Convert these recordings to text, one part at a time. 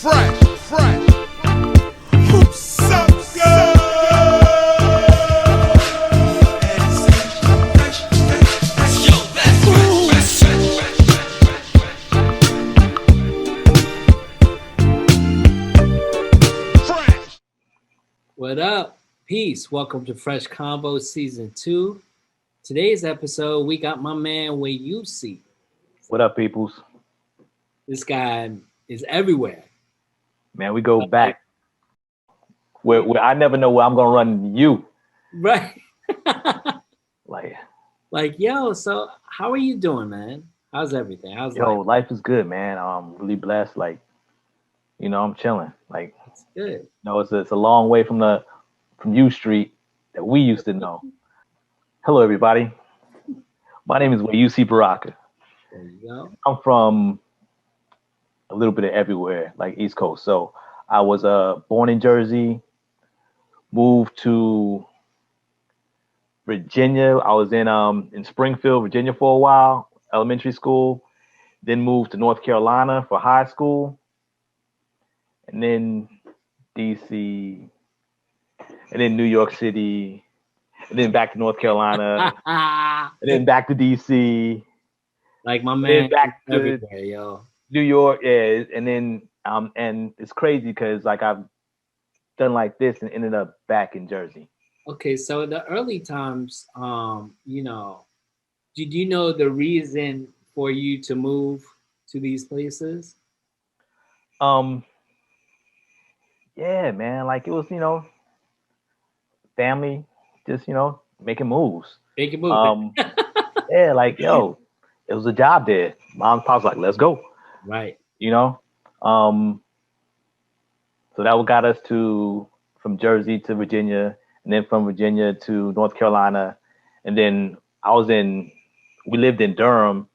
fresh. Who's up, girl? What up? Peace. Welcome to Fresh Convos Season 2. Today's episode, we got my man Weusi. What up, peoples? This guy is everywhere. Man, we go back where I never know where I'm gonna run into you. Right. Like, yo, so how are you doing, man? How's everything? How's life is good, man. I'm really blessed. I'm chilling. It's good. It's a long way from U Street that we used to know. Hello, everybody. My name is Weusi Baraka. There you go. I'm from a little bit of everywhere, like East Coast. So I was born in Jersey, moved to Virginia. I was in Springfield, Virginia for a while, elementary school. Then moved to North Carolina for high school. And then DC. And then New York City. And then back to North Carolina. And then back to DC. Like my man back to everywhere, yo. New York, yeah. And then and it's crazy because I've done like this and ended up back in Jersey. Okay, so the early times, did you know the reason for you to move to these places? Yeah, man. Like it was, family, just making moves. Making moves. Yeah, it was a job there. Mom and Pop's like, let's go. Right. So that what got us from Jersey to Virginia, and then from Virginia to North Carolina, and then we lived in Durham.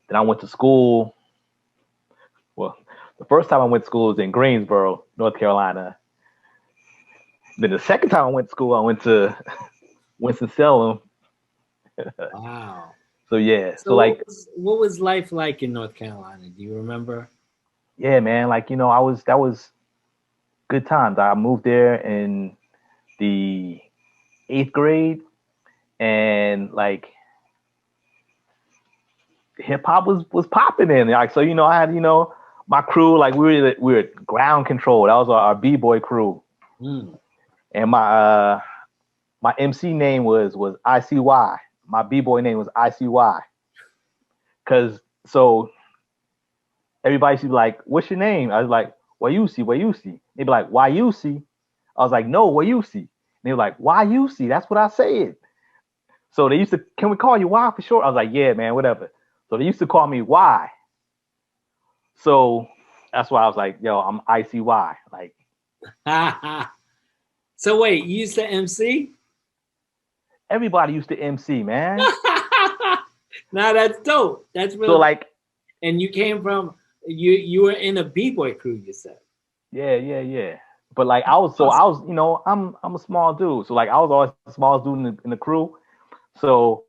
Then I went to school. Well, the first time I went to school was in Greensboro, North Carolina. Then the second time I went to school, I went to Winston-Salem. Wow. So yeah. So what was life like in North Carolina? Do you remember? Yeah, man. That was good times. I moved there in the 8th grade, and hip hop was popping in. I had my crew. We were ground control. That was our b-boy crew. And my MC name was ICY. My b-boy name was ICY. So everybody should be like, "What's your name?" I was like, Weusi. They'd be like, "Why Weusi?" I was like, "No, Weusi." And they were like, "Why Weusi? That's what I said." So they used to, "Can we call you Y for short?" I was like, "Yeah, man, whatever." So they used to call me Y. So that's why I was like, "Yo, I'm ICY." So wait, you used to MC? Everybody used to MC, man. Now that's dope. That's really so and you came from you were in a b-boy crew, you said. Yeah. But I was I'm a small dude. So I was always the smallest dude in the crew. So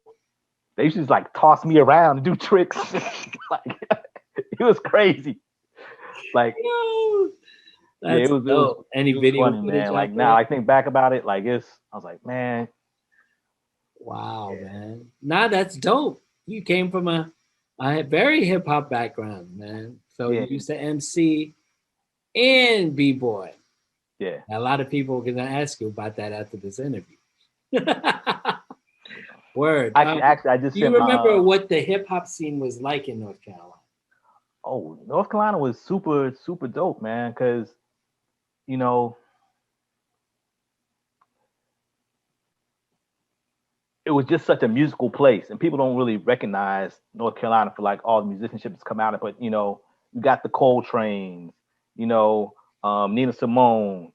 they used to just toss me around and do tricks. It was crazy. That's it was dope. Any video funny, man. Now I think back about it, I was like, man. Wow, man. Nah, that's dope. You came from a very hip hop background, man. So you used to MC and b-boy. Yeah. A lot of people are gonna ask you about that after this interview. Word. Actually, I just. Do you remember what the hip hop scene was like in North Carolina? Oh, North Carolina was super, super dope, man. Because, it was just such a musical place, and people don't really recognize North Carolina for all the musicianship that's come out of it. But you got the Coltrane's, Nina Simone,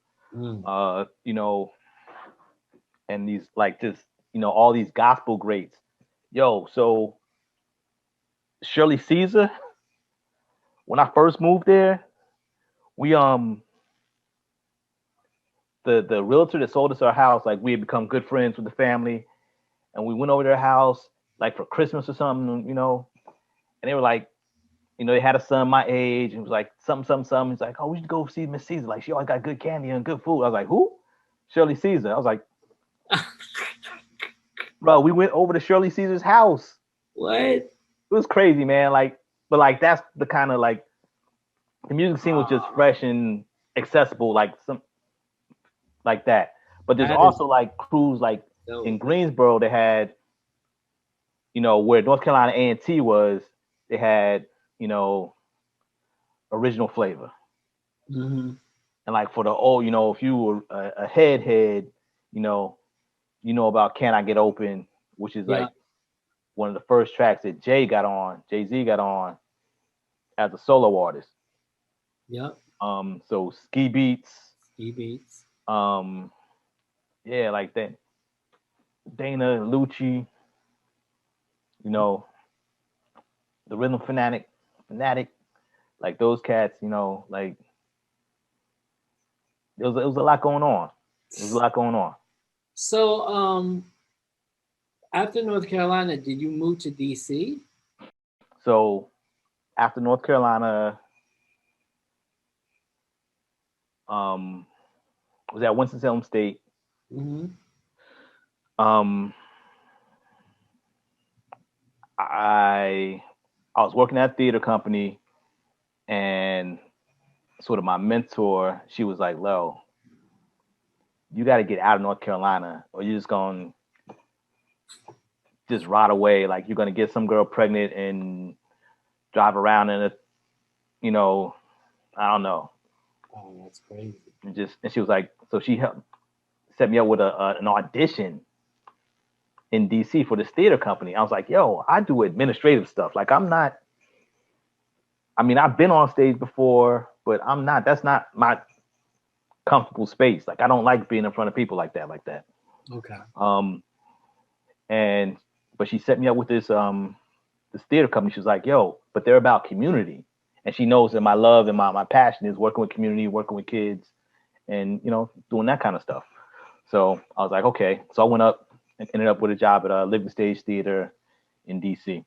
and these all these gospel greats. So Shirley Caesar. When I first moved there, we the realtor that sold us our house, we had become good friends with the family, and we went over to their house for Christmas or something, and they were like, you know, they had a son my age, and was like something. He's like, oh, we should go see Miss Caesar. Like, she always got good candy and good food. I was like, who? Shirley Caesar. I was like, bro, we went over to Shirley Caesar's house. What? It was crazy, man. Like, but like that's the kind of like the music scene was just fresh and accessible, like some like that. But there's also like crews like in Greensboro they had, you know, where North Carolina A&T was, they had, you know, original flavor. Mm-hmm. And like for the old, you know, if you were a head, you know about Can I Get Open, which is like one of the first tracks that Jay-Z got on as a solo artist. Yep. So Ski Beats. Yeah, like that. Dana Lucci, you know, the Rhythm Fanatic, like those cats, you know, like it was a lot going on. So, after North Carolina, did you move to DC? So after North Carolina, was at Winston-Salem State. Mm-hmm. I was working at a theater company, and sort of my mentor, she was like, Lo, you got to get out of North Carolina, or you're just going to just rot away. Like, you're going to get some girl pregnant and drive around in a, you know, I don't know. Oh, that's crazy. And she was like, so she helped set me up with an audition in DC for this theater company. I was like, yo, I do administrative stuff. Like, I've been on stage before, but that's not my comfortable space. Like, I don't like being in front of people like that. Okay. But she set me up with this theater company. She was like, yo, but they're about community. And she knows that my love and my passion is working with community, working with kids, and, you know, doing that kind of stuff. So I was like, okay. So I went up and ended up with a job at a Living Stage Theater in DC.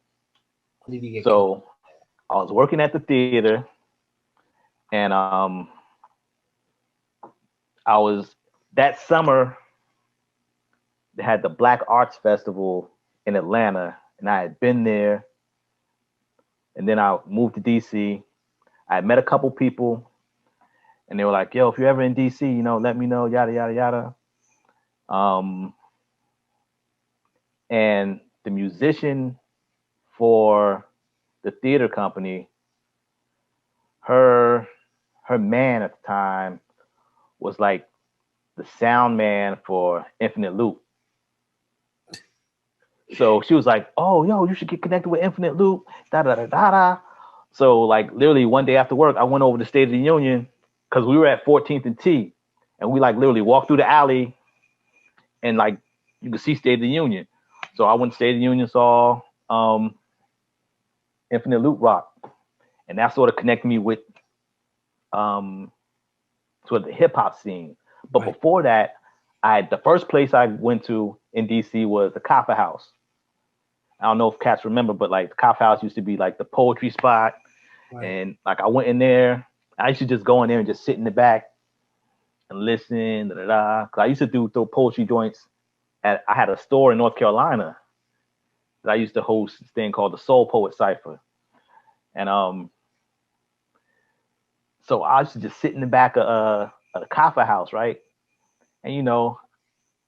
So I was working at the theater, and I was that summer. They had the Black Arts Festival in Atlanta, and I had been there. And then I moved to DC. I had met a couple people, and they were like, "Yo, if you're ever in DC, you know, let me know." Yada yada yada. And the musician for the theater company, her man at the time was like the sound man for Infinite Loop. So she was like, "Oh, yo, you should get connected with Infinite Loop." Da da da da da. So like literally one day after work, I went over to State of the Union because we were at 14th and T, and we like literally walked through the alley, and like you could see State of the Union. So I went to State of the Union, saw Infinite Loop Rock, and that sort of connected me with sort of the hip hop scene. But before that, the first place I went to in DC was the Copper House. I don't know if cats remember, but like the Copper House used to be like the poetry spot. And like I went in there, I used to just go in there and just sit in the back and listen, da da da. Cause I used to throw poetry joints I had a store in North Carolina that I used to host this thing called the Soul Poet Cipher. And so I used to just sit in the back of the Copper House, right? And you know,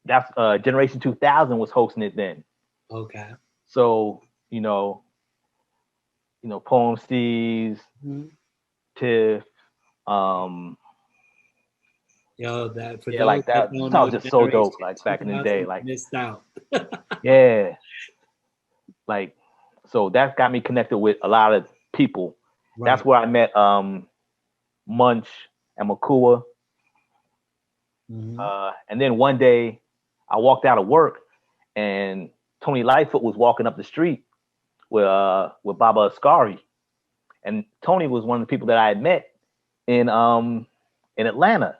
that's Generation 2000 was hosting it then. Okay. So, you know, Poem Steez, Tiff, Yo, that for like that was just so dope, like back in the day. Like missed out. Yeah. Like, so that got me connected with a lot of people. Right. That's where I met Munch and Makua. And then one day I walked out of work and Tony Lightfoot was walking up the street with Baba Asghari. And Tony was one of the people that I had met in Atlanta.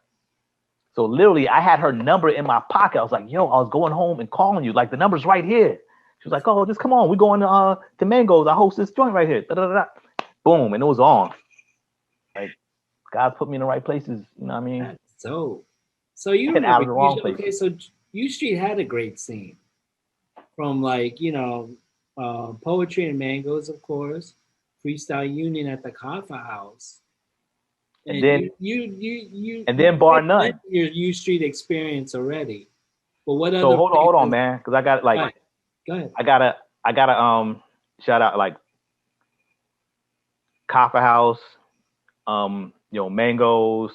So literally I had her number in my pocket. I was like, yo, I was going home and calling you. Like, the number's right here. She was like, oh, just come on. We're going to Mango's. I host this joint right here. Da, da, da, da. boom, and it was on. Like God put me in the right places. You know what I mean? That's dope. So you And out remember, of the wrong places. okay, so U Street had a great scene from like, Poetry and Mangoes, of course, Freestyle Union at the Kaffa House. And And then you and then Bar None. your U Street experience already. But what So other hold on, places? man, because I got like Right. Go ahead. I gotta shout out like Copper House, Mangoes,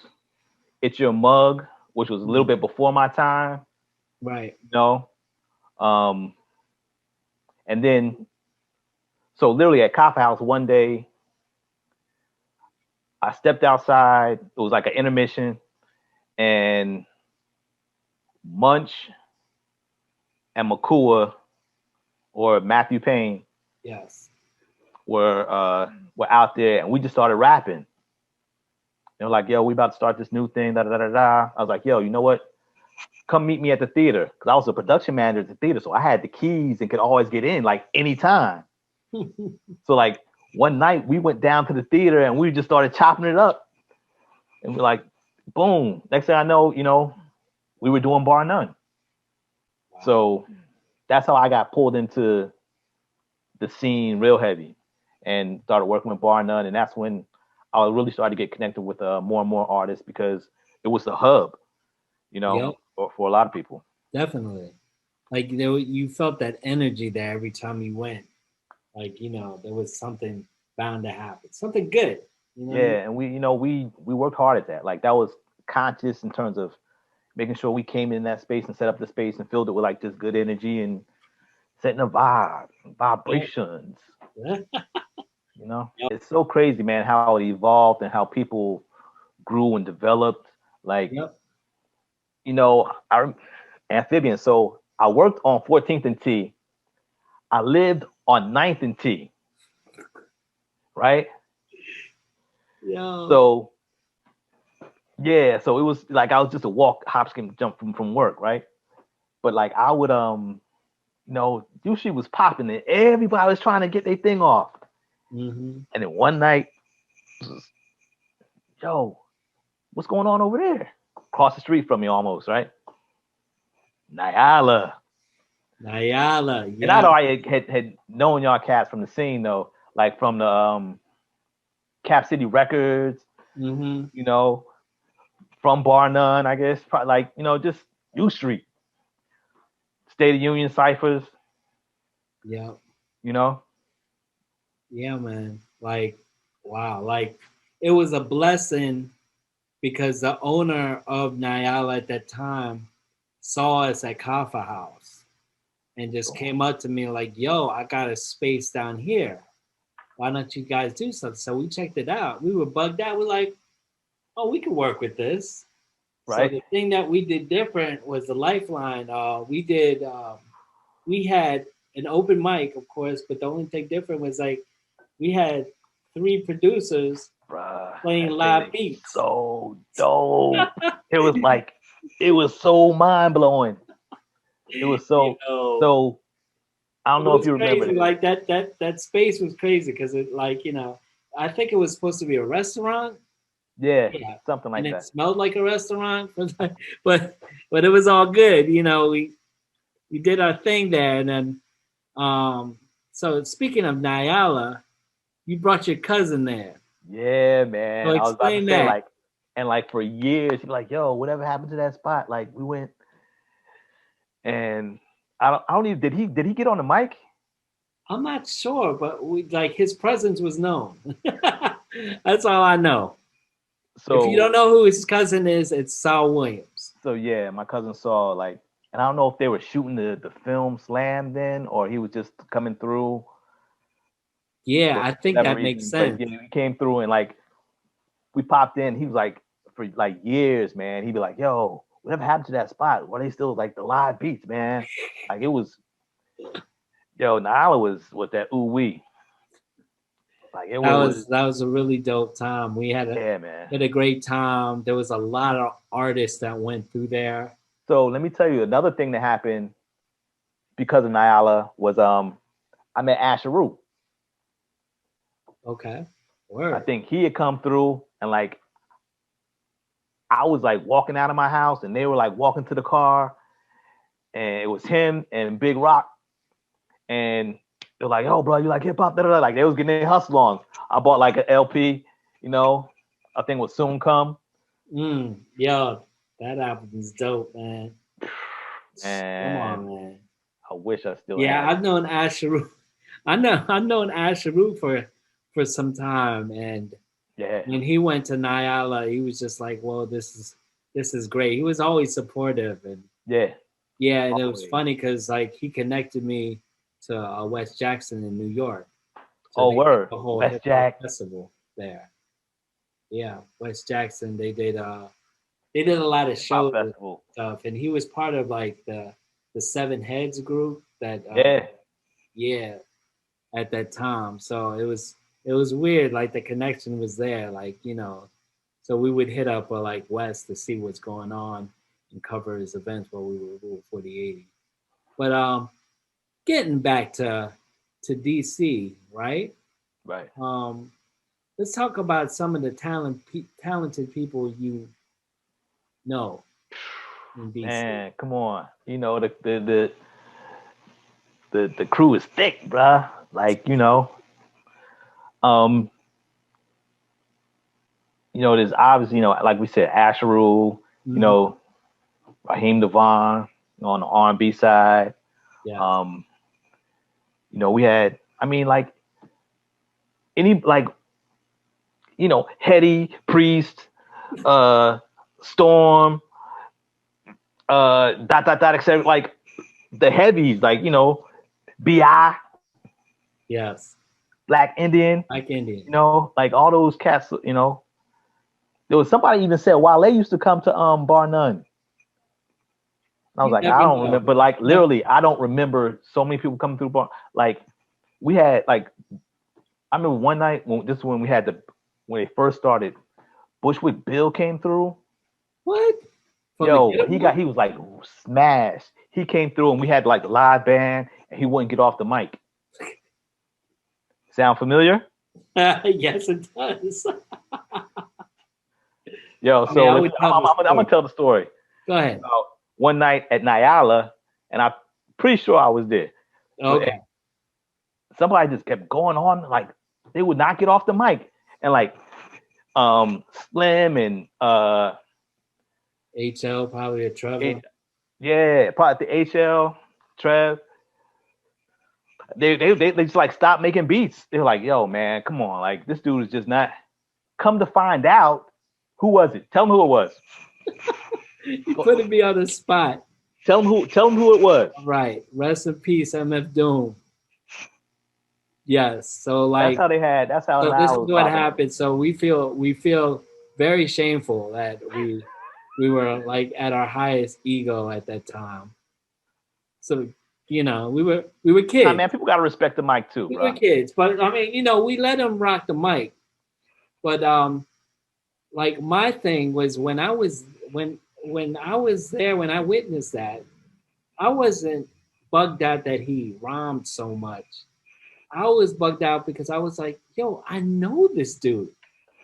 It's Your Mug, which was a little bit before my time, Right. you know. And then so literally at Copper House one day, I stepped outside. It was like an intermission, and Munch and Makua or Matthew Payne Yes. were out there, and we just started rapping. They were like, "Yo, we about to start this new thing." Da da da da. I was like, "Yo, you know what? Come meet me at the theater," because I was a production manager at the theater, so I had the keys and could always get in like anytime. So like one night we went down to the theater and we just started chopping it up, and we're like, boom. Next thing I know, we were doing Bar None. Wow. So that's how I got pulled into the scene real heavy and started working with Bar None. And that's when I really started to get connected with more and more artists, because it was the hub, Yep. for a lot of people. Definitely. Like you felt that energy there every time you went. Like, there was something bound to happen. Something good. You know what I mean? Yeah, and we worked hard at that. Like that was conscious in terms of making sure we came in that space and set up the space and filled it with like just good energy and setting a vibe, vibrations. Yep. It's so crazy, man, how it evolved and how people grew and developed. Like, Yep. I amphibian. So I worked on 14th and T. I lived on 9th and T. Right? Yeah. So yeah, so it was like I was just a walk, hop, skip, jump from work, right? But like I would usually was popping and everybody was trying to get their thing off. Mm-hmm. And then one night, yo, what's going on over there? Across the street from me almost, right? Nyala. And Yeah. I already had known y'all cats from the scene though, like from the Cap City Records, Mm-hmm. From Bar None, I guess, probably like, just U Street, State of Union ciphers, Yeah. you know. Yeah, man. Like, wow. Like, it was a blessing because the owner of Nyala at that time saw us at Kaffa House and just came up to me like, yo, I got a space down here. Why don't you guys do something? So we checked it out. We were bugged out. We're like, oh, we can work with this. So Right. the thing that we did different was the lifeline. We had an open mic, of course, but the only thing different was like we had 3 producers Bruh, playing that live thing beats. so dope. It was so mind blowing. It was You so know, so. I don't it know if was you remember crazy. this. Like that space was crazy because it I think it was supposed to be a restaurant. Yeah, Yeah, something and like it that. smelled like a restaurant, but it was all good. We did our thing there, and then so speaking of Nyala, you brought your cousin there. Yeah, So man. I was about to explain say that. like, and like for years, you're like, yo, whatever happened to that spot? Like we went and I don't even did he get on the mic? I'm not sure, but we like his presence was known. That's all I know. If you So don't know who his cousin is, it's Saul Williams. so yeah, my cousin saw like, and I don't know if they were shooting the film Slam then, or he was just coming through Yeah, for I think whatever that makes reason. But sense. yeah, he came through and like we popped in. He was like, for like years, man. He'd be like, "Yo, whatever happened to that spot? Were they still like the live beats, man?" Like it was, Nala was that ooh wee. Like it was, That was a really dope time. We yeah, man. had a great time. There was a lot of artists that went through there. So let me tell you another thing that happened because of Nyala was I met Asher Root. Okay. Word. I think he had come through, and like I was like walking out of my house, and they were like walking to the car, and it was him and Big Rock, and they're like, "Oh, bro, you like hip hop?" Like they was getting their hustle on. I bought like an LP, you know, I think was Soon Come, Yo, that album is dope, man. Come and on, man. I wish I still Yeah, had I've it. known Asheru. I've known Asheru for some time, and Yeah, when he went to Nyala, he was just like, "Well, this is great." He was always supportive, and yeah, yeah, and it was always. funny because like he connected me to West Jackson in New York, so Oh, they did word, the whole West hip hop Jack. festival there. Yeah, West Jackson. They did a lot of Hip Hop shows and Festival. stuff, and he was part of like the Seven Heads group that Yeah, yeah, at that time. So it was weird. Like the connection was there. Like so we would hit up like West to see what's going on and cover his events while we were Rule 4080. But getting back to DC, right? right. Um, let's talk about some of the talented people you know in DC. Man, come on. You know the crew is thick, bruh. Like um, there's obviously like we said, Asheru, you Mhm. know, Raheem Devon on the R&B side. Yeah, Um, we had, I mean, like any like Hetty, Priest, uh, Storm, etc. Like the heavies, like Bi, yes, Black Indian, like Indian. like all those cats. There was somebody even said Wale used to come to Bar None. I was You like, I never don't remember, know. but like Never. literally, I don't remember so many people coming through Bar. Like we had like I remember one night when we had when they first started, Bushwick Bill came through. What from the Yo, Get Up? he was like smashed. He came through and we had like live band and he wouldn't get off the mic. Sound familiar? Yes, it does. Yo, I mean, so I listen, would tell the I'm gonna story. tell the story. Go ahead. One night at Nyala, and I'm pretty sure I was there. But Okay. somebody just kept going on, like they would not get off the mic. And like Slim and HL probably a Trevor. yeah, probably the HL, Trev. They just like stopped making beats. They were like, yo, man, come on, like this dude is just not. Come to find out, who was it? Tell them who it was. You putting me on the spot. Tell them who it was. All right. Rest in peace, MF Doom. Yes. So That's like how they had. That's how so this Nile is was what popping. happened. So we feel very shameful that we were like at our highest ego at that time. So we were Nah, kids. man, people gotta respect the mic too, We were bro. kids. But I mean, we let them rock the mic. But like my thing was when I was there, when I witnessed that, I wasn't bugged out that he rhymed so much. I was bugged out because I was like, yo, I know this dude.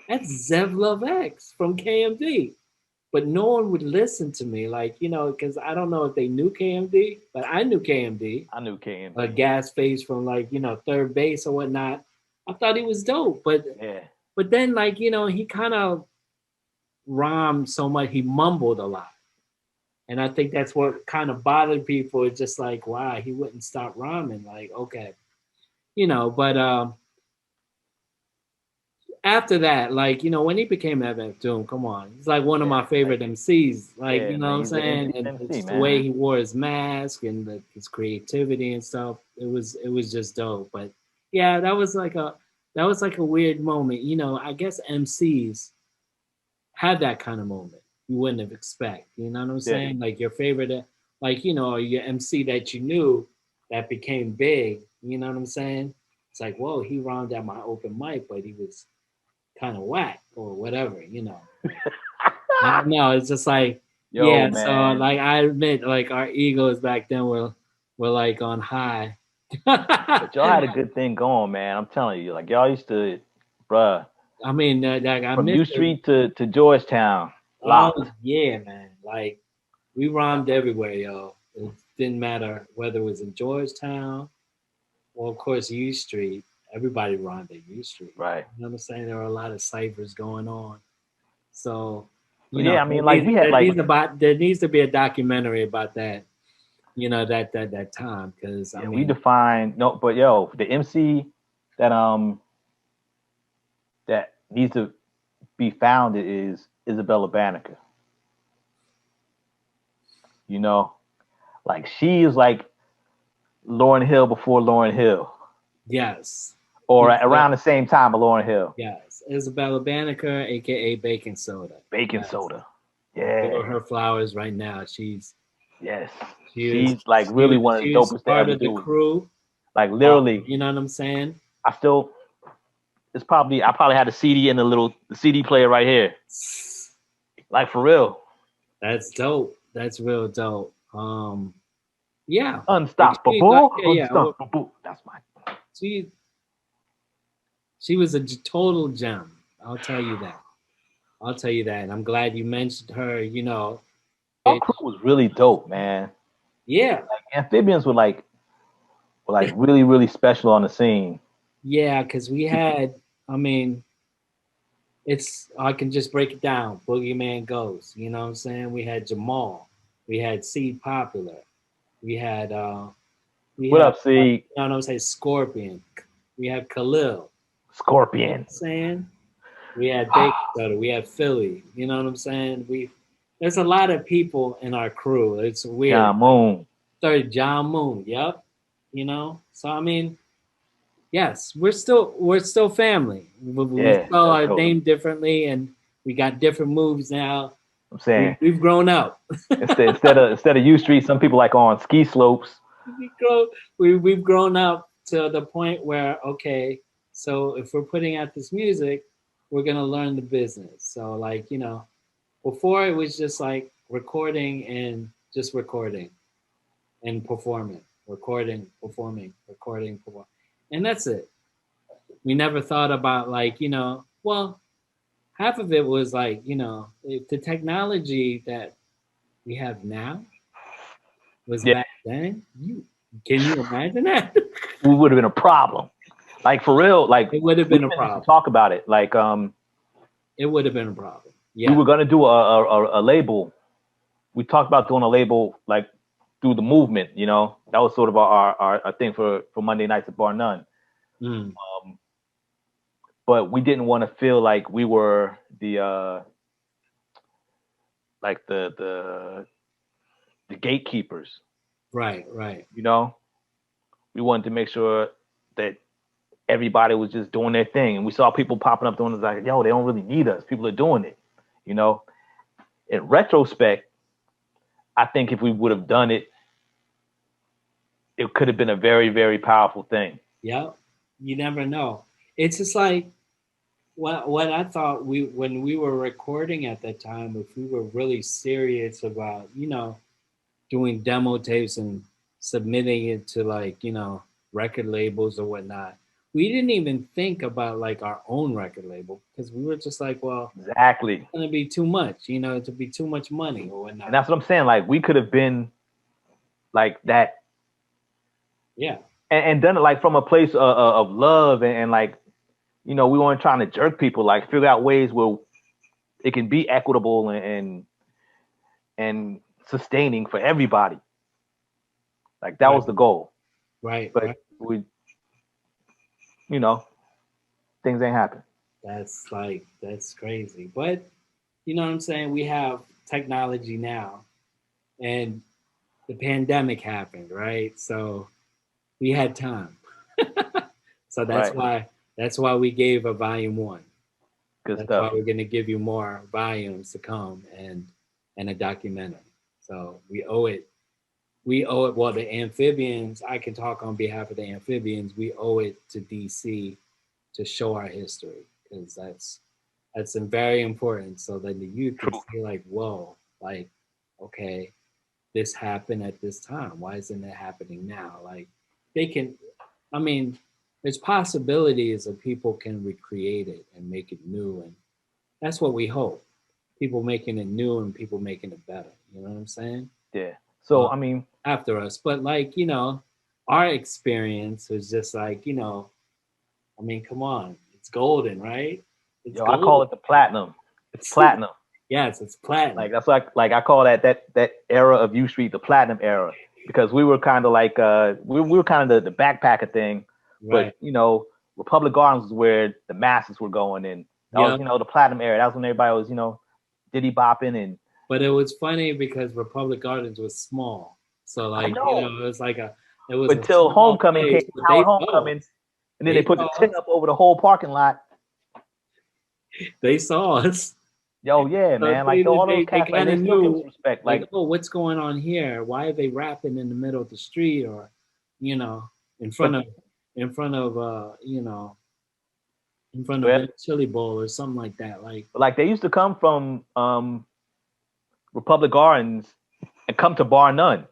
That's Zev Love X from KMD. But no one would listen to me, like, because I don't know if they knew KMD, but I knew KMD, I knew a KMD. gas face from like, third base or whatnot. I thought he was dope. Yeah, But then like, he kind of rhymed so much, he mumbled a lot. And I think that's what kind of bothered people. It's just like, wow, he wouldn't stop rhyming. Like, okay. But after that, like, when he became Evan Doom, come on. He's like one of yeah, my favorite like MCs. Like, yeah, you know what man. I'm He's an saying? And MC, just the way man. he wore his mask and his creativity and stuff, it was just dope. But yeah, that was like a weird moment. I guess MCs had that kind of moment you wouldn't have expect. You know what I'm Yeah, saying? Like your favorite, like your MC that you knew that became big. You know what I'm saying? It's like, whoa, he rhymed at my open mic, but he was kind of whack or whatever. I don't know. It's just like, yo, yeah. So man. like, I admit, like our egos back then were like on high. But y'all had a good thing going, man. I'm telling you, like y'all used to, bruh. I mean, like I From U missed it. Street to Georgetown, Oh locked. yeah, man. Like we rhymed everywhere, yo. It didn't matter whether it was in Georgetown or, of course, U Street. Everybody rhymed at U Street. Right. You know what I'm saying? There were a lot of ciphers going on. So, So yeah, I mean, like we had there like needs to be a documentary about that. You know that time because I yeah, we mean, defined no, but yo, the MC that that needs to be founded is Isabella Banneker. You know, like she is like Lauryn Hill before Lauryn Hill, yes, or Isabel, around the same time of Lauryn Hill. yes, Isabella Banneker, aka Baking Soda. Baking Yes, soda. give Yeah. her her flowers right now. Yes. She was She's like really one of she the was dopest to part ever of the do it. crew. Like literally, You know what I'm saying? I still I probably had a CD in the CD player right here. Like for real. That's dope. That's real dope. Yeah, like Unstoppable. yeah. Well, Unstoppable. That's my she she was a total gem. I'll tell you that. I'll tell you that. And I'm glad you mentioned her. You know, our it, crew was really dope, man. yeah, Amphibians were like really, really special on the scene. yeah. Because we had. I mean, it's. I can just break it down. Boogeyman Ghost. You know what I'm saying? We had Jamal. We had Seed Popular. We had. We What had. up, C? You know what I'm saying? Scorpion. We had Khalil. You know what Scorpion. I'm saying? We had Baker Soda. We had Philly. You know what I'm saying? There's a lot of people in our crew. It's weird. John Moon. Third John Moon. Yep. You know. So I mean, yes, we're still family. We Yeah, spell that's our dope. name differently, and we got different moves now. I'm saying We've grown up. instead of U Street, some people like on ski slopes. We've grown up to the point where okay, so if we're putting out this music, we're gonna learn the business. So like before it was just like recording and just recording and performing, recording, performing, recording, perform, and that's it. We never thought about like well, half of it was like the technology that we have now was Yeah, back then. You can you imagine that? we would have been a problem. Like for real, like It would have we been a even used to problem. talk about it. Like It would have been a problem. we Yeah. were gonna do a label. We talked about doing a label like through the movement. You know, that was sort of our thing for Monday nights at Bar None. Mm, But we didn't want to feel like we were the like the gatekeepers. right. Right. You know, we wanted to make sure that everybody was just doing their thing, and we saw people popping up doing it like, yo, they don't really need us. People are doing it. You know, in retrospect, I think if we would have done it, it could have been a very, very powerful thing. Yep. You never know. It's just like what I thought when we were recording at that time, if we were really serious about doing demo tapes and submitting it to like record labels or whatnot, we didn't even think about like our own record label because we were just like, well, Exactly. it's gonna be too much, to be too much money or And whatnot. that's what I'm saying. Like we could have been like that Yeah. and done it like from a place of love and like, we weren't trying to jerk people, like figure out ways where it can be equitable and sustaining for everybody. Like that Right. was the goal. Right. But Right. we, you know, things ain't happen. That's crazy. But you know what I'm saying? We have technology now and the pandemic happened, right? So we had time. So Right. that's why we gave a volume one. Good That's why stuff. we're gonna give you more volumes to come and a documentary. So we owe it well the amphibians, I can talk on behalf of the amphibians, we owe it to DC to show our history because that's very important so that the youth can True. see like, whoa, like, okay, this happened at this time. Why isn't it happening now? Like they can, I mean, there's possibilities that people can recreate it and make it new, and that's what we hope. People making it new and people making it better. You know what I'm saying? Yeah. So Uh, I mean, After us, but like our experience was just like I mean, come on, it's golden, right? It's I call golden. it the platinum. It's platinum. Yes, it's platinum. Like that's like I call that era of U Street the platinum era, because we were kind of like we were kind of the backpacker thing, Right. but Republic Gardens was where the masses were going, and that was Yeah. the platinum era. That was when everybody was diddy bopping, and But it was funny because Republic Gardens was small, so I like know it was a until small Homecoming came, place, but Howard they saw Homecoming, us. and then they They put the saw tent us. up over the whole parking lot. They saw us. Yo, yeah, So man, like all those they cats, like kind they of still give us knew, respect. like, Like, oh, what's going on here? Why are they rapping in the middle of the street, or, you know, in front but of, in front of, in front of but the Chili Bowl or something like that? like they used to come from Republic Gardens and come to Bar None.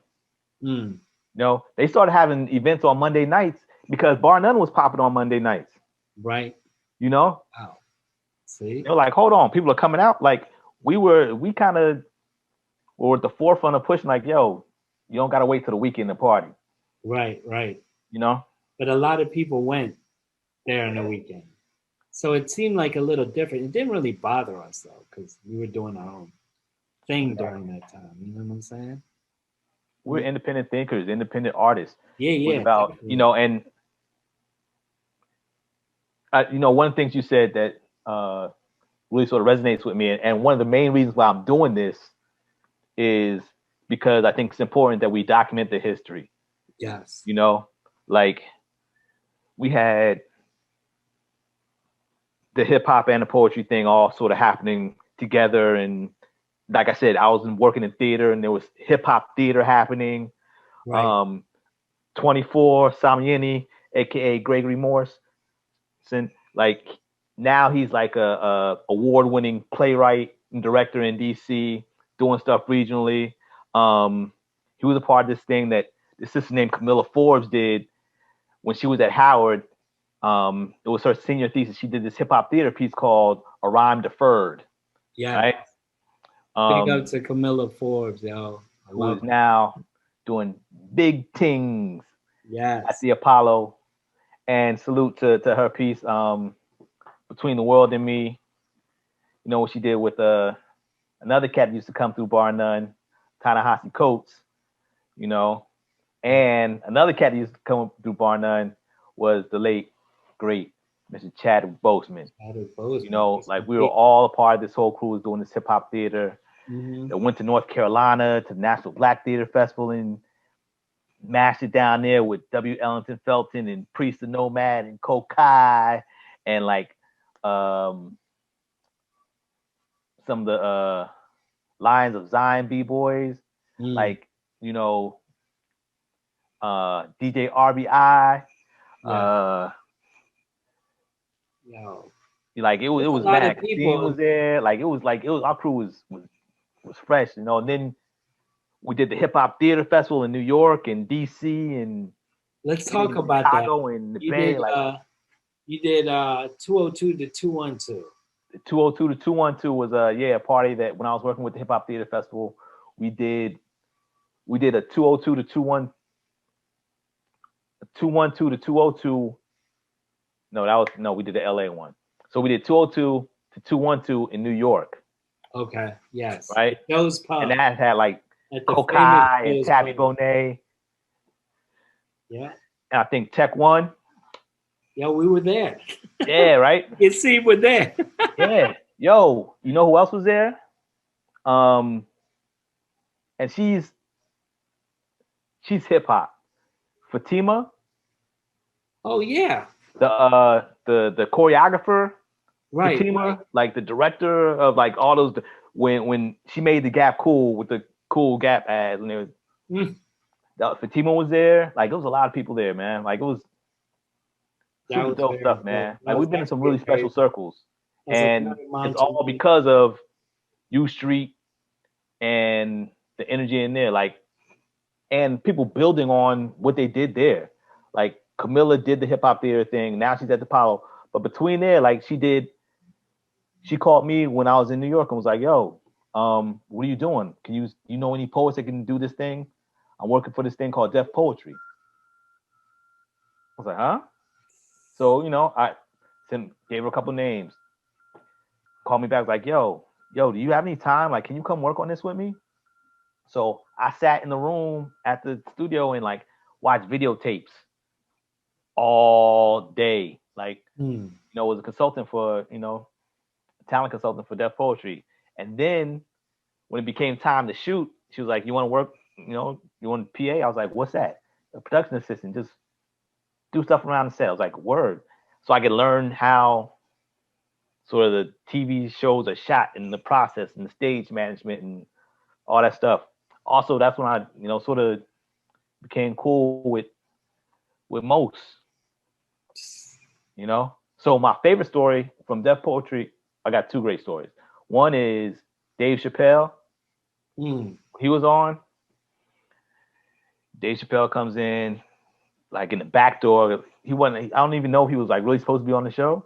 mm, They started having events on Monday nights because Bar None was popping on Monday nights. right? You know, Wow. See, they're like, hold on, people are coming out. Like we kind of were at the forefront of pushing, like, yo, you don't gotta wait till the weekend to party. right. You know, But a lot of people went there on the weekend. So it seemed like a little different. It didn't really bother us though, because we were doing our own thing during that time. You know what I'm saying? we're independent thinkers, independent artists. Yeah, It was yeah, about definitely. and one of the things you said that really sort of resonates with me, and one of the main reasons why I'm doing this is because I think it's important that we document the history. Yes. Like we had the hip hop and the poetry thing all sort of happening together, and like I said, I was working in theater, and there was hip hop theater happening. Right. 24 Samieni, aka Gregory Morse, like now he's like a award-winning playwright and director in DC, doing stuff regionally. He was a part of this thing that the sister named Camilla Forbes did when she was at Howard. It was her senior thesis. She did this hip hop theater piece called A Rhyme Deferred, Yeah. right? Big up to Camilla Forbes, yo. I Who love is her. now doing big things at Yes. the Apollo. And salute to her piece, Between the World and Me. You know what she did with another cat that used to come through Bar None, Ta-Nehisi Coates, and another cat that used to come through Bar None was the late, great Mr. Chadwick Boseman. Chadwick Boseman. Like we were all a part of this whole crew was doing this hip hop theater. Mm-hmm. That went to North Carolina to the National Black Theater Festival and mashed it down there with W. Ellington Felton and Priest the Nomad and Kokai and like some of the Lions of Zion B-Boys, like DJ RBI. Yo. Like it was A lot mad. of Christine people. was there. Like it was our crew was fresh, and then we did the hip hop theater festival in New York and DC and Let's talk about that. Chicago and the You Bay. did you did 202 to 212. The 202 to 212 was a party that when I was working with the Hip Hop Theater Festival, we did a 202 to 212 to 202. No, we did the LA one. So we did 202 to 212 in New York. Okay, yes. Right? Those pubs. And that had like at the Kokai and Tabby Bonet. Yeah. And I think Tech One. Yo, we were there. Yeah, right? You see, we're there. Yeah. Yo, you know who else was there? And she's hip hop. Fatima. Oh yeah. The choreographer. Right. Fatima, right. like the director of like all those when she made the Gap cool with the cool Gap ads and it was Fatima was there. Like there was a lot of people there, man. Like it was super dope stuff, man. Like we've been in some really special circles. And it's all because of U Street and the energy in there, like, and people building on what they did there. Like Camilla did the hip hop theater thing. Now she's at the Apollo. But between there, like she called me when I was in New York and was like, "Yo, what are you doing? You know any poets that can do this thing? I'm working for this thing called Deaf Poetry." I was like, "Huh?" So I gave her a couple names. Called me back like, "Yo, do you have any time? Like, can you come work on this with me?" So I sat in the room at the studio and like watched videotapes all day. Like, was a consultant for, talent consultant for Deaf Poetry. And then when it became time to shoot, she was like, "You want to work, you want PA?" I was like, "What's that?" A production assistant, just do stuff around the set. I was like, "Word." So I could learn how sort of the TV shows are shot and the process and the stage management and all that stuff. Also, that's when I, sort of became cool with most, So my favorite story from Deaf Poetry, I got two great stories. One is Dave Chappelle. He was on. Dave Chappelle comes in, like in the back door. He wasn't. I don't even know if he was like really supposed to be on the show.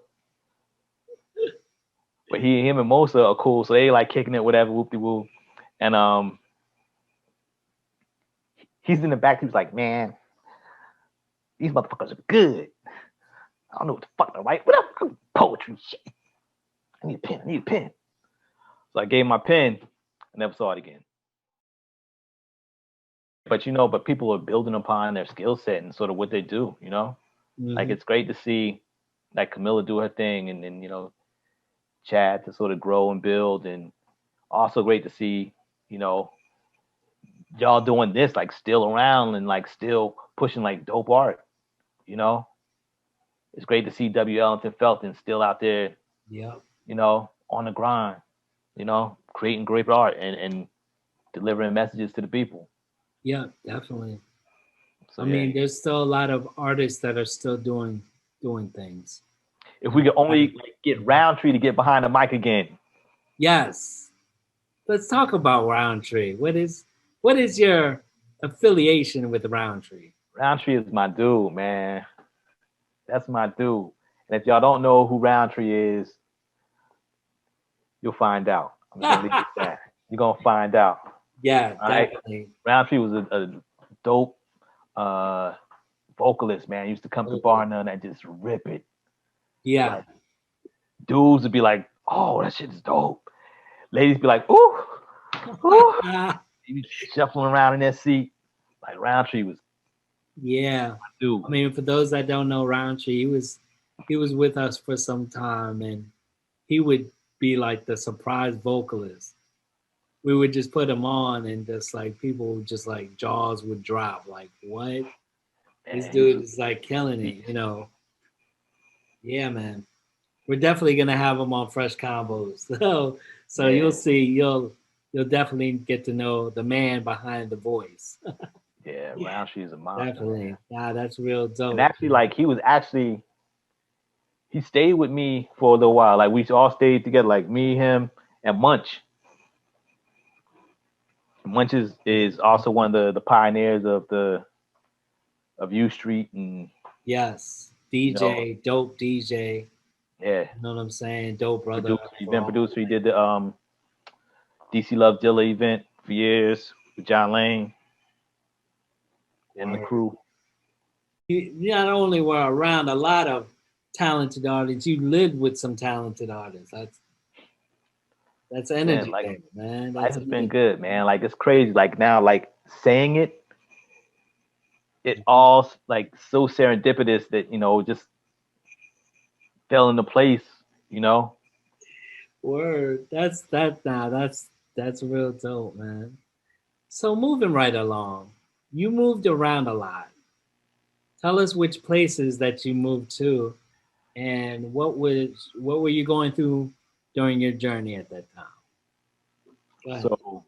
But him and Mosa are cool, so they like kicking it, whatever, whoop de whoop. And he's in the back. He was like, "Man, these motherfuckers are good. I don't know what the fuck to write. What up? Poetry shit. I need a pen. So I gave him my pen. I never saw it again. But people are building upon their skill set and sort of what they do, Like it's great to see like Camilla do her thing and then, Chad to sort of grow and build, and also great to see, y'all doing this, like still around and like still pushing like dope art, It's great to see W. Ellington Felton still out there, on the grind, creating great art and delivering messages to the people. Yeah, definitely. So, I mean, there's still a lot of artists that are still doing things. If we could only get Roundtree to get behind the mic again. Yes. Let's talk about Roundtree. What is your affiliation with Roundtree? Roundtree is my dude, man. That's my dude. And if y'all don't know who Roundtree is, you'll find out. I'm gonna leave it at that. You're gonna find out. Yeah, definitely. Right? Roundtree was a dope vocalist, man. He used to come to Bar None and just rip it. Yeah. Like, dudes would be like, "Oh, that shit is dope." Ladies be like, "Ooh, ooh." He was shuffling around in that seat. Like Roundtree was. Yeah. Dude. I mean, for those that don't know Roundtree, he was with us for some time, and he would be like the surprise vocalist. We would just put him on, and just like people would just like jaws would drop. Like, what? Man, this dude is like killing it, Yeah, man. We're definitely gonna have him on Fresh Combos. So yeah. You'll see. You'll definitely get to know the man behind the voice. Yeah, Roundtree is a monster. Definitely. Yeah, that's real dope. And actually, like he stayed with me for a little while. Like we all stayed together, like me, him, and Munch. Munch is also one of the pioneers of U Street and yes, DJ, dope DJ. Yeah, you know what I'm saying? Dope brother. Event producer. He did the DC Love Dilla event for years with John Lane and the crew. You not only were around a lot of talented artists, you lived with some talented artists. That's energy, man. Life has been good, man. Like it's crazy. Like now, like saying it all like so serendipitous that just fell into place. Word. That's real dope, man. So moving right along, you moved around a lot. Tell us which places that you moved to, and what were you going through during your journey at that time? So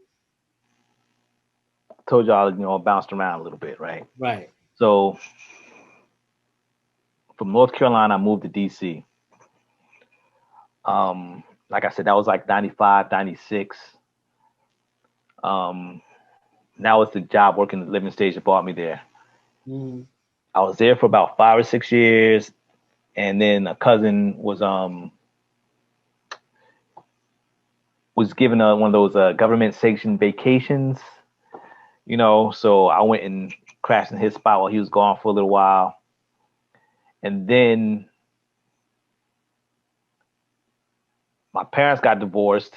I told y'all, I bounced around a little bit, right? Right. So from North Carolina, I moved to DC. Like I said, that was like 95, 96. Now it's the job working at the Living Stage that brought me there. I was there for about 5 or 6 years, and then a cousin was given one of those government sanctioned vacations, So I went and crashed in his spot while he was gone for a little while, and then my parents got divorced,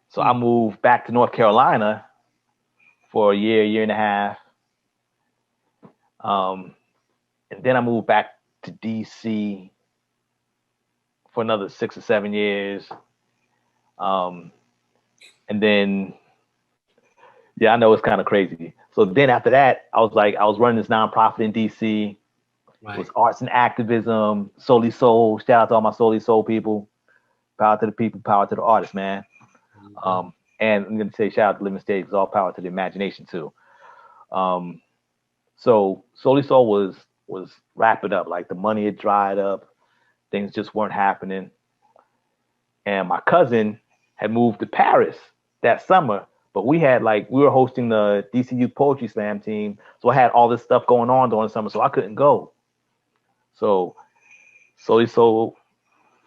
so I moved back to North Carolina for a year and a half. And then I moved back to DC for another 6 or 7 years. And then, yeah, I know it's kind of crazy. So then after that, I was running this nonprofit in DC. Right. It was arts and activism, Solely Soul. Shout out to all my Solely Soul people. Power to the people, power to the artists, man. Mm-hmm. And I'm going to say shout out to Living Stage, because all power to the imagination too. So Solely Soul was wrapping up. Like the money had dried up. Things just weren't happening. And my cousin had moved to Paris that summer, but we were hosting the DC Youth Poetry Slam team. So I had all this stuff going on during the summer, so I couldn't go. So Solely Soul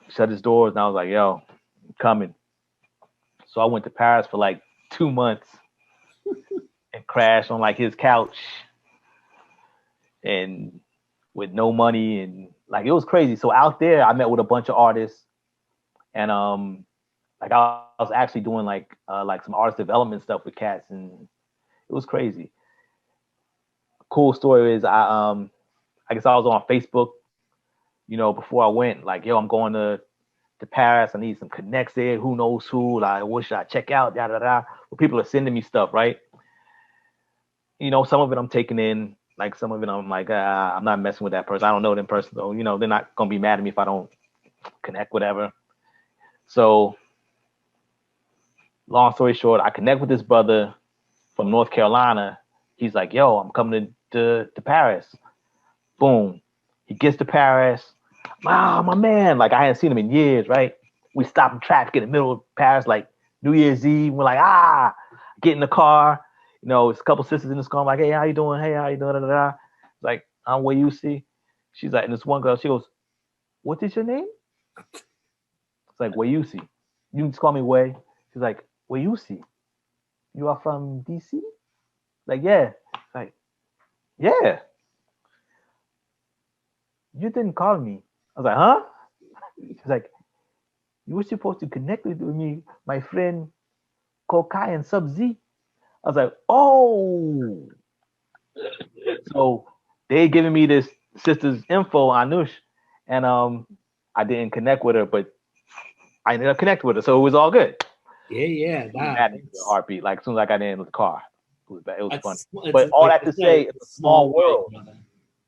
shut his doors, and I was like, yo, I'm coming. So I went to Paris for like 2 months and crashed on like his couch and with no money, and like it was crazy. So out there I met with a bunch of artists, and like I was actually doing like some artist development stuff with cats, and it was crazy. Cool story is I guess I was on Facebook, before I went, like, yo, I'm going to Paris. I need some connects there. Who knows who? Like, what should I check out? Da da da. Well, people are sending me stuff, right? Some of it I'm taking in. Like some of it I'm like, I'm not messing with that person. I don't know them person, though. They're not gonna be mad at me if I don't connect, whatever. So, long story short, I connect with this brother from North Carolina. He's like, yo, I'm coming to Paris. Boom. He gets to Paris. Wow, my man. Like, I hadn't seen him in years, right? We stop in traffic in the middle of Paris, like New Year's Eve. We're like, get in the car. It's a couple sisters in this car. I'm like, hey, how you doing? Hey, how you doing? Da, da, da. It's like, I'm Weusi. She's like, and this one girl, she goes, what is your name? It's like, Weusi. You can just call me Way. She's like, Weusi. You are from DC? Like, yeah. Like, yeah. You didn't call me. I was like, huh? She's like, you were supposed to connect with me, my friend Kokai and Sub-Z. I was like, oh. So they giving me this sister's info, Anush, and I didn't connect with her, but I ended up connecting with her, so it was all good. Yeah. That is the heartbeat. Like as soon as I got in the car, it was bad. It was fun. But all that to say, it's a small world,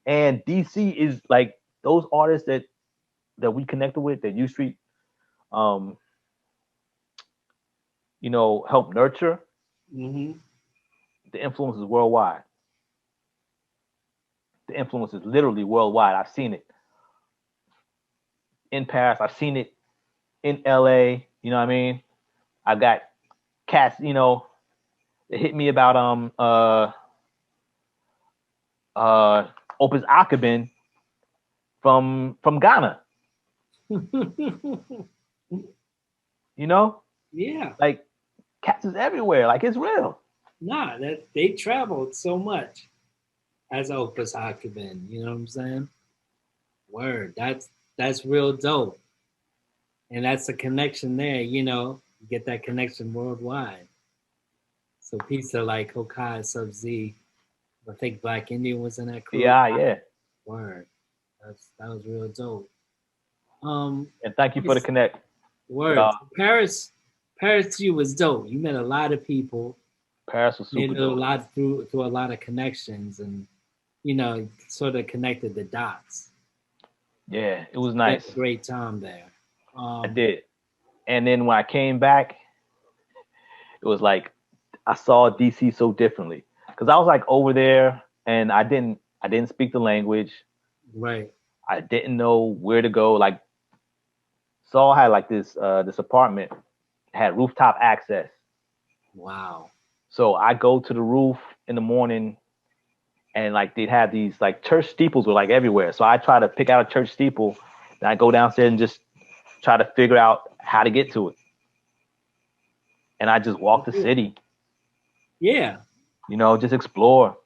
and DC is like those artists that we connected with, that U Street, help nurture. Mm-hmm. The influence is worldwide. The influence is literally worldwide. I've seen it in Paris. I've seen it in LA. You know what I mean? I've got cats, that hit me about Opus Akabin from Ghana. Yeah. Like cats is everywhere. Like it's real. Nah, that they traveled so much as Opus Akabin. You know what I'm saying? Word. That's real dope. And that's a connection there, you get that connection worldwide. So pizza like Hokai Sub-Z. I think Black Indian was in that crew. Yeah. Word. That was real dope. And thank you for the connect. Word. Paris to you was dope. You met a lot of people. Paris was super dope. A lot through a lot of connections, and sort of connected the dots. Yeah, it was nice. Great time there. I did. And then when I came back, it was like I saw DC so differently, because I was like over there and I didn't speak the language. Right. I didn't know where to go. Like Saul had like this apartment, had rooftop access. Wow. So I go to the roof in the morning and like they'd have these like church steeples were like everywhere. So I try to pick out a church steeple, and I go downstairs and just try to figure out how to get to it. And I just walk the city, Yeah. you know, just explore.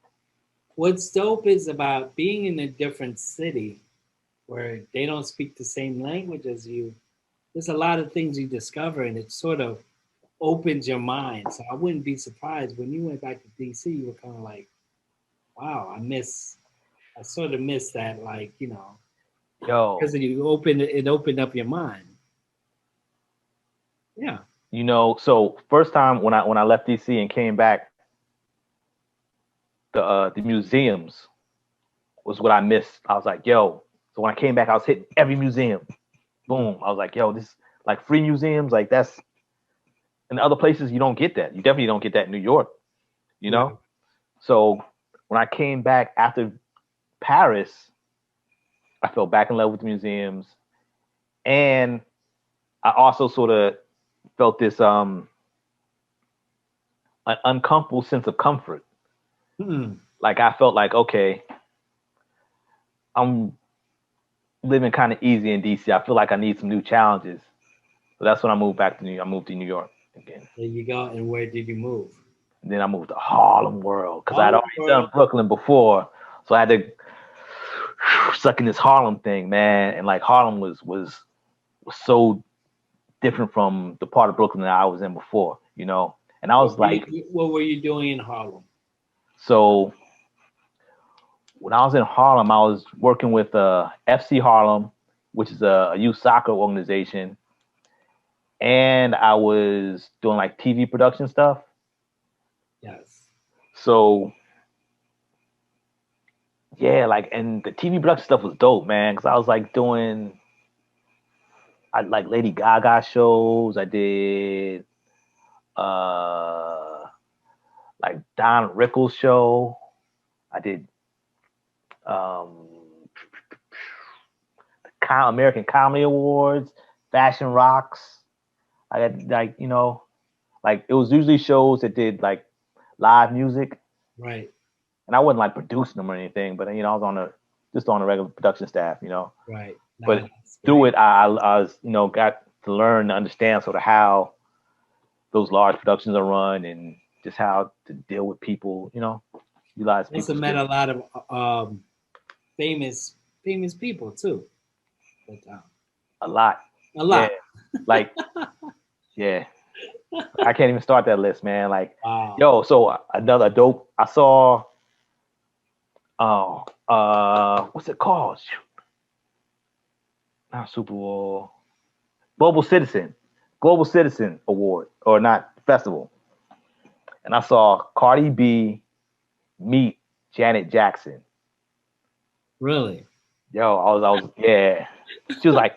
What's dope is about being in a different city where they don't speak the same language as you. There's a lot of things you discover, and it sort of opens your mind. So I wouldn't be surprised when you went back to DC, you were kind of like, wow, I sort of miss that, like, you know, Yo, because it opened up your mind. Yeah. you know, so first time when I left DC and came back, the museums was what I missed. I was like, yo. So when I came back, I was hitting every museum. Boom. I was like, yo, this like free museums, like that's in other places you don't get that. You definitely don't get that in New York, you know? Right. So when I came back after Paris, I fell back in love with the museums. And I also sort of felt this an uncomfortable sense of comfort. Hmm. Like I felt like, okay, I'm living kind of easy in DC. I feel like I need some new challenges. So that's when I moved back to New York. I moved to New York again. There you go. And where did you move? And then I moved to Harlem World because I'd Harlem already World. done Brooklyn before. So I had to suck in this Harlem thing, man. And like Harlem was so different from the part of Brooklyn that I was in before, you know. And I was like, What were you doing in Harlem? so when I was in Harlem, I was working with FC Harlem, which is a youth soccer organization, and I was doing like TV production stuff. Yes. So yeah, like, and the TV production stuff was dope, man, because I was like I like Lady Gaga shows. I did uh like Don Rickles show. I did um American Comedy Awards, Fashion Rocks. I had like, you know, like it was usually shows that did like live music, Right. and I wasn't like producing them or anything, but you know, I was just on the regular production staff, you know. Right. But That's through great. it, I was, you know, got to learn to understand sort of how those large productions are run and just how to deal with people, you know, utilize Also people's met skills. a lot of famous people too. But, A lot. a Yeah. lot. Like, yeah. I can't even start that list, man. Like, Wow. yo, so another dope. I saw oh what's it called? Shoot. Not Super Bowl. Global Citizen Award, or not festival. And I saw Cardi B meet Janet Jackson. Really? Yo, I was, yeah. She was like,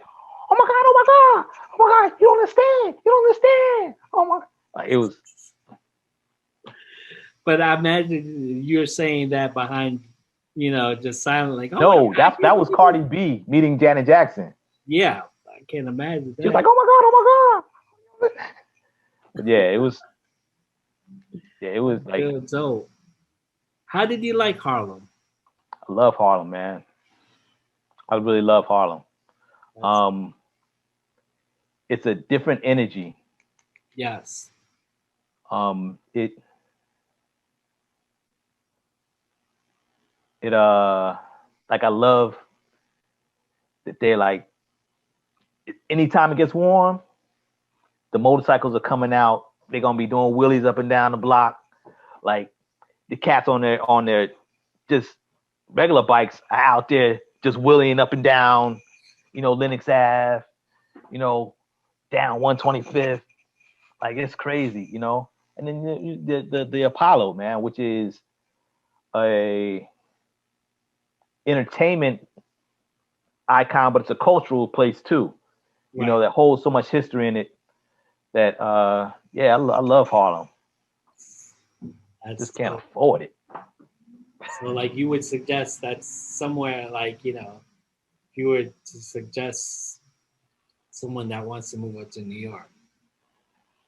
oh my God, oh my God, oh my God, you don't understand, you don't understand. Oh my, like, it was. But I imagine you're saying that behind, you know, just silent, like, oh my No, God. that was Cardi B meeting Janet Jackson. Yeah, I can't imagine She was that. like, oh my God, oh my God. But yeah, it was like, Good. So, how did you like Harlem? I love Harlem, man. I really love Harlem. That's, It's a different energy. yes. It like I love that they're like, anytime it gets warm, the motorcycles are coming out. They're gonna be doing wheelies up and down the block. Like the cats on their just regular bikes are out there just wheeling up and down, you know, Lenox Ave, you know, down 125th. Like it's crazy, you know. And then the Apollo, man, which is a entertainment icon, but it's a cultural place too. You know, Right. that holds so much history in it. That yeah, I love Harlem. That's Just can't so, afford it. so. Like, you would suggest that's somewhere, like, you know, if you were to suggest someone that wants to move up to New York,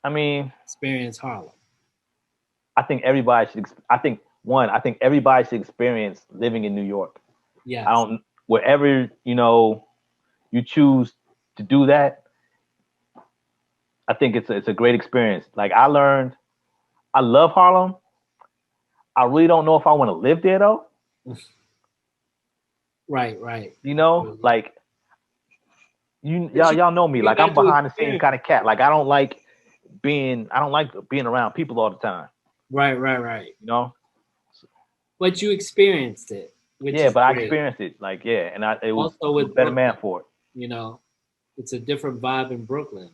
I mean, experience Harlem. I think everybody should. I think one, I think everybody should experience living in New York. Yes. I don't wherever you choose to do that. I think it's a great experience. Like I learned, I love Harlem. I really don't know if I want to live there though. Right, right. Like But y'all know me. you Like I'm got to behind the scenes experience. kind of cat. Like I don't like being around people all the time. Right, right, right. You know? But you experienced it, which Yeah, is but I great. experienced it. Like and Also I'm a with better man Brooklyn, for it. you know, it's a different vibe in Brooklyn.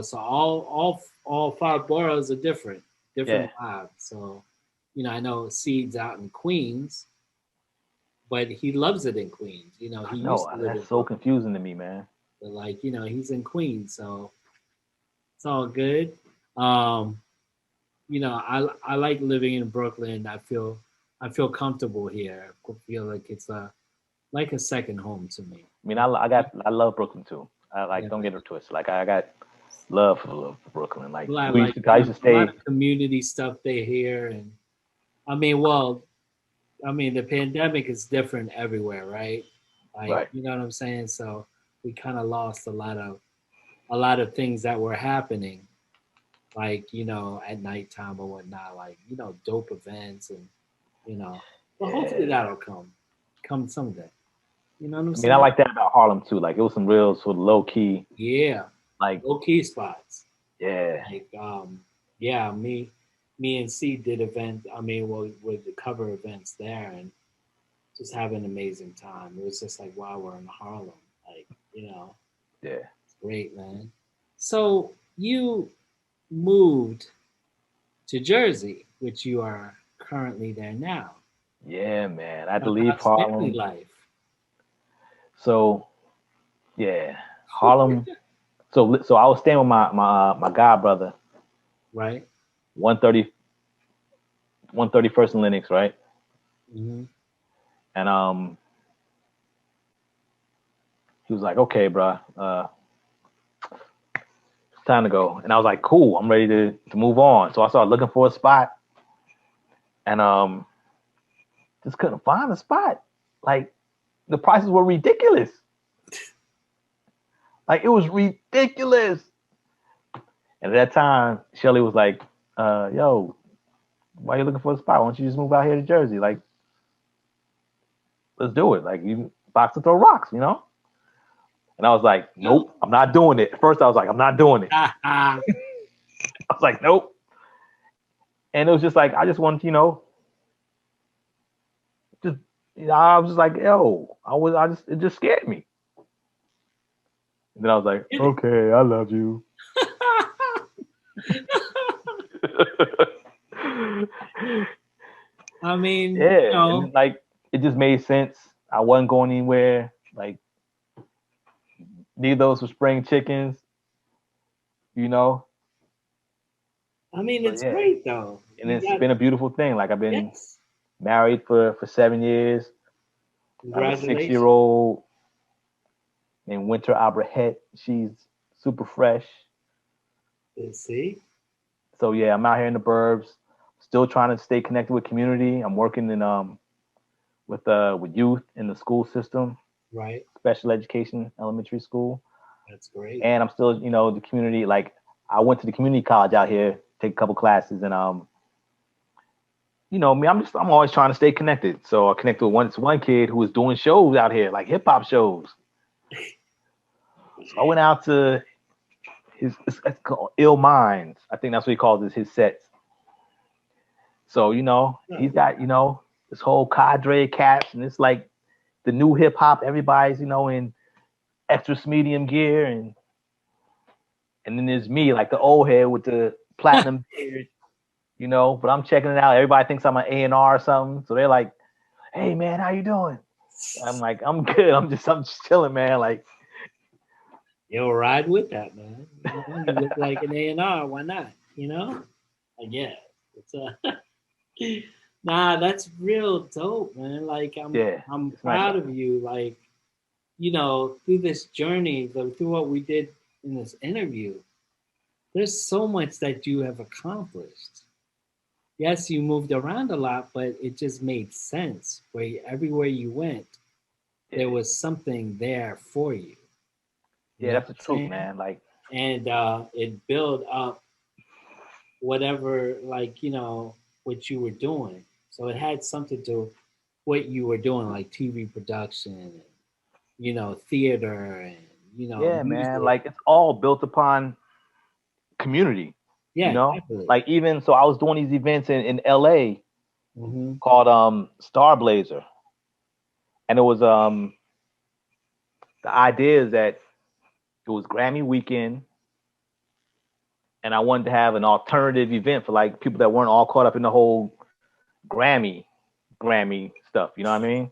So all five boroughs are different Yeah, vibes. So, I know Seed's out in Queens, but he loves it in Queens. I He used know. to live in That's so Brooklyn, confusing to me, man. but he's in Queens, so it's all good. Um, I like living in Brooklyn. I feel comfortable here. I feel like it's like a second home to me. I mean, I love Brooklyn too. I like Yeah, don't get it twisted. Like I got love for Brooklyn. Like glad we like used to I used to a lot stay. of community stuff they hear, and the pandemic is different everywhere, right? Like, Right. you know what I'm saying? So we kind of lost a lot of things that were happening, like, at nighttime or whatnot, like, dope events and, but hopefully Yeah. that'll come someday. You know what I'm I mean, I saying? like that about Harlem too. Like it was some real sort of low key. Yeah. Like Low key spots. yeah, Like, yeah, me and C did with the cover events there and just having an amazing time. It was just like, wow, we're in Harlem. Like, yeah, it's great, man. So you moved to Jersey, which you are currently there now. yeah, man. I had to leave How's family Harlem. life? So yeah, Harlem. So I was staying with my god brother, Right? 130 131st in Linux, right? Mm-hmm. And he was like, okay, bro, it's time to go. And I was like, cool, I'm ready to move on. So I started looking for a spot, and just couldn't find a spot. Like the prices were ridiculous. Like it was ridiculous. And at that time, Shelly was like, yo, why are you looking for a spot? Why don't you just move out here to Jersey? Like, let's do it. Like you box and throw rocks, you know? And I was like, Oh. nope, I'm not doing it. At first I was like, I'm not doing it. I was like, nope. And it was just like, I just wanted, just I was just like, yo, it just scared me. And then I was like, okay, I love you. I mean, Yeah. And then, like it just made sense. I wasn't going anywhere. Like neither of those were spring chickens, you know. So it's yeah. great though. And You it's got been a beautiful thing. Like I've been yes. married for 7 years. I have a Congratulations. 6-year-old named Winter Abrahet. She's super fresh. Let's see. So yeah, I'm out here in the burbs, still trying to stay connected with community. I'm working in with youth in the school system, Right. special education, elementary school, That's great. and I'm still the community. Like I went to the community college out here, take a couple classes, and me, I'm always trying to stay connected. So I connected with one kid who was doing shows out here, like hip hop shows. So I went out to it's called Ill Minds. I think that's what he calls his sets. So, he's got, this whole cadre of cats, and it's like the new hip hop, everybody's, in extra medium gear, and then there's me, like the old head with the platinum beard, but I'm checking it out. Everybody thinks I'm an A&R or something. So they're like, hey man, how you doing? I'm like, I'm good. I'm just chilling, man. Like, You'll ride with that, man. You look like an A&R. Why not? Like, yeah. It's nah, that's real dope, man. Like, yeah, I'm it's nice proud out of you. Like, through this journey, through what we did in this interview, there's so much that you have accomplished. yes, you moved around a lot, but it just made sense. Where everywhere you went, there was something there for you. You Yeah, know that's what the I'm truth, saying? man. Like, And it built up whatever, like, what you were doing. So it had something to what you were doing, like TV production, and, theater, and, yeah, man. music. Like, it's all built upon community. You Yeah, know, definitely. like even so, I was doing these events in LA Hmm. called Star Blazer, and it was the idea is that it was Grammy weekend, and I wanted to have an alternative event for like people that weren't all caught up in the whole Grammy stuff. You know what I mean?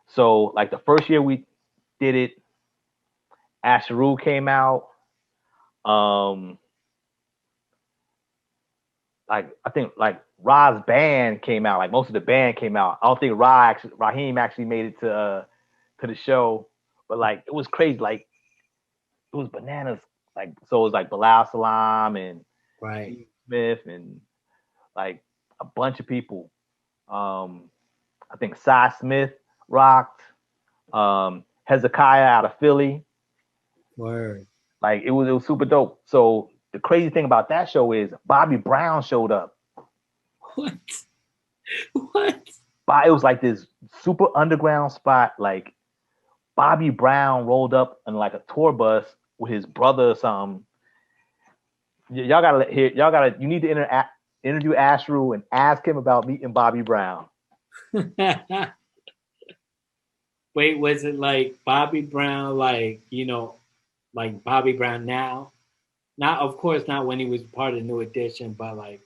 So like the first year we did it, Asheru came out. Um, like I think like Ra's band came out. Like most of the band came out. I don't think Raheem actually made it to the show, but like it was crazy. Like it was bananas. Like so it was like Bilal Salam and Right. Steve Smith and like a bunch of people. Um, I think Cy Smith rocked. Hezekiah out of Philly. Word. Like it was super dope. So the crazy thing about that show is Bobby Brown showed up. What? What? But it was like this super underground spot. Like Bobby Brown rolled up in like a tour bus with his brother or something. Y'all gotta hear. Y'all gotta. You need to interview Ashru and ask him about meeting Bobby Brown. Wait, was it like Bobby Brown, like, like Bobby Brown now? Not, of course, not when he was part of New Edition, but like,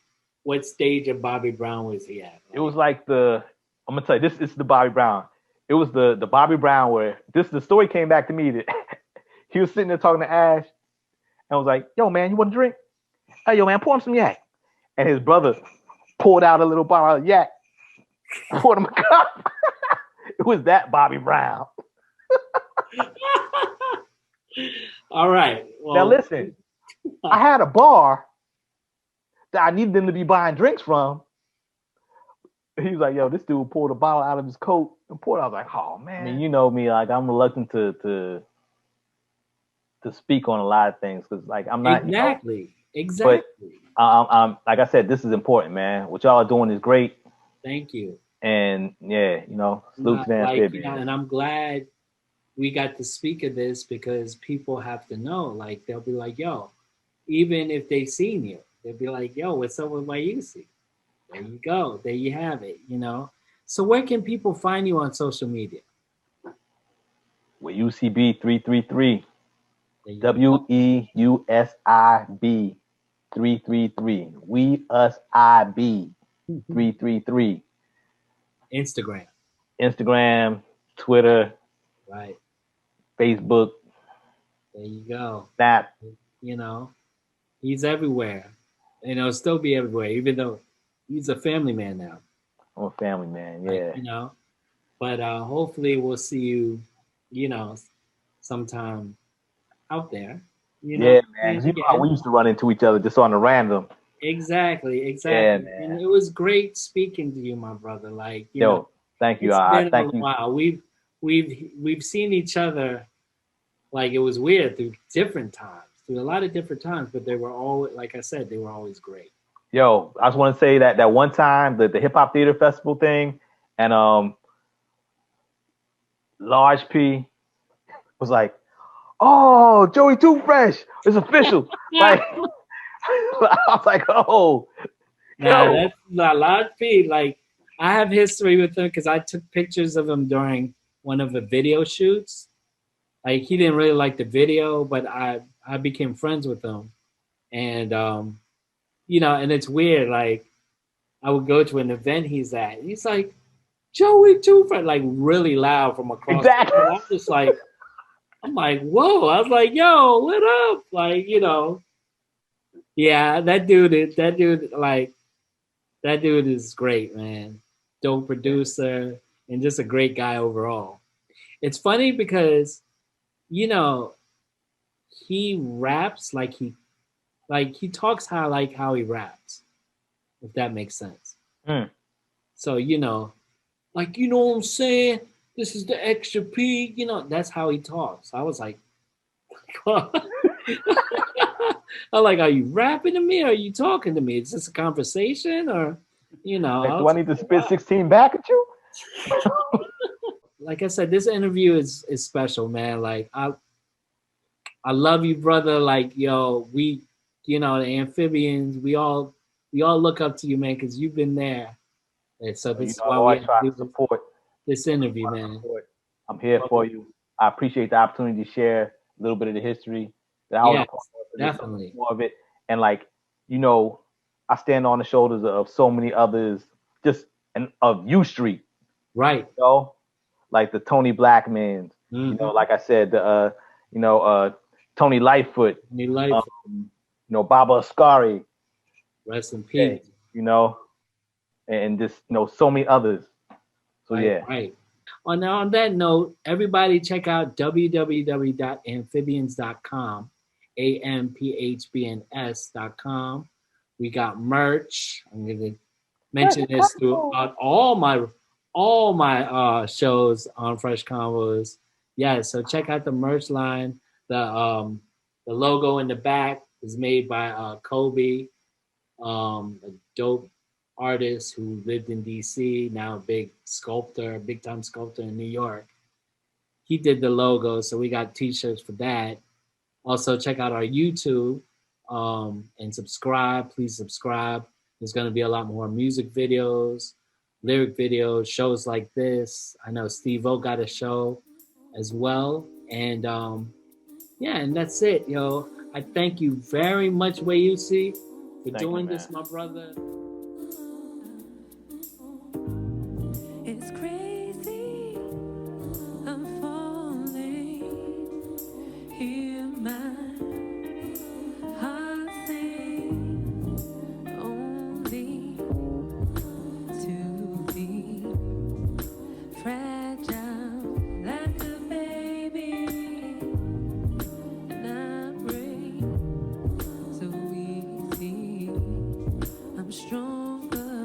what stage of Bobby Brown was he at? It was Like, like the. I'm gonna tell you this. This is the Bobby Brown. It was the Bobby Brown where this the story came back to me that he was sitting there talking to Ash and was like, "Yo, man, you want a drink? Hey, yo, man, pour him some yak." And his brother pulled out a little bottle of yak, poured him a cup. It was that Bobby Brown. all right. Now Well, listen, I had a bar that I needed them to be buying drinks from. He was like, "Yo, this dude pulled a bottle out of his coat and poured." I was like, "Oh man." I mean, you know me, like I'm reluctant to speak on a lot of things because, like, I'm not, exactly. But Exactly. like I said, this is important, man. What y'all are doing is great, Thank you. and yeah, salute to the Like, amphibians. and I'm glad we got to speak of this because people have to know. Like, they'll be like, yo, even if they seen you, they'll be like, yo, what's up with Weusi? There you go. There you have it. So where can people find you on social media? With UCB 333, There you go. WEUSIB 333, We Us IB 333, Instagram. Instagram, Twitter, Right. Facebook, There you go. Snap. You know, he's everywhere. And he'll still be everywhere, even though he's a family man now. I'm a family man, Like, yeah. but hopefully we'll see you, you know, sometime out there, Yeah, man. playing Because you know how we again. used to run into each other just on the random. Exactly, Yeah, exactly. And man. it was great speaking to you, my brother. Like, Yo, thank you. it's I been a thank you. while. We've seen each other, like, it was weird, through different times, through a lot of different times, but they were always, like I said, they were always great. Yo, I just want to say that one time the hip hop theater festival thing, and Large P was like, "Oh, Joey Too Fresh, it's official." Like, I was like, "Oh, Nah, yo, that's a lot of feed. Like, I have history with him because I took pictures of him during one of the video shoots. Like, he didn't really like the video, but I became friends with him, and and it's weird. Like, I would go to an event he's at, and he's like, Joey Two Friends, like, really loud from across the exactly." room. I'm like, whoa. I was like, yo, what up? Like, yeah, that dude is great, man. Dope producer and just a great guy overall. It's funny because, you know, he raps like he talks how he raps. if that makes sense. Mm. So, you know, like, you know what I'm saying? This is the extra P, you know, that's how he talks. I was like, I'm like, are you rapping to me? Or are you talking to me? Is this a conversation? Or, you know, Like, I do was I need to like, spit wow. 16 back at you? Like I said, this interview is special, man. Like I love you, brother. Like, yo, we, you know, the amphibians, we all look up to you, man, because you've been there. And so You this is know, I why we always had to try do to support. this interview, man. support. I'm here for you. I appreciate the opportunity to share a little bit of the history that I was a Yes, part of, and just so much definitely. more of it. And like, you know, I stand on the shoulders of so many others, just and of U Street, Right. you know, like the Tony Blackmans, you know, Mm-hmm. like I said, the you know, Tony Lightfoot, New life. you know, Baba Ascari, Rest in okay, peace. you know, and just you know, so many others. So Right, yeah, right. On that note, everybody check out www.amphibians.com, AMPHBNS.com. We got merch. I'm gonna mention this throughout all my shows on Fresh Convos. Yeah, so check out the merch line. The logo in the back is made by Kobe, a dope artist who lived in DC, now a big sculptor, big time sculptor in New York. He did the logo, so we got t-shirts for that. Also, check out our YouTube and subscribe. Please subscribe. There's going to be a lot more music videos, lyric videos, shows like this. I know Steve O got a show as well. And yeah, and that's it, yo. I thank you very much, Weusi, for thank you, doing man. this, my brother. It's crazy. I'm falling.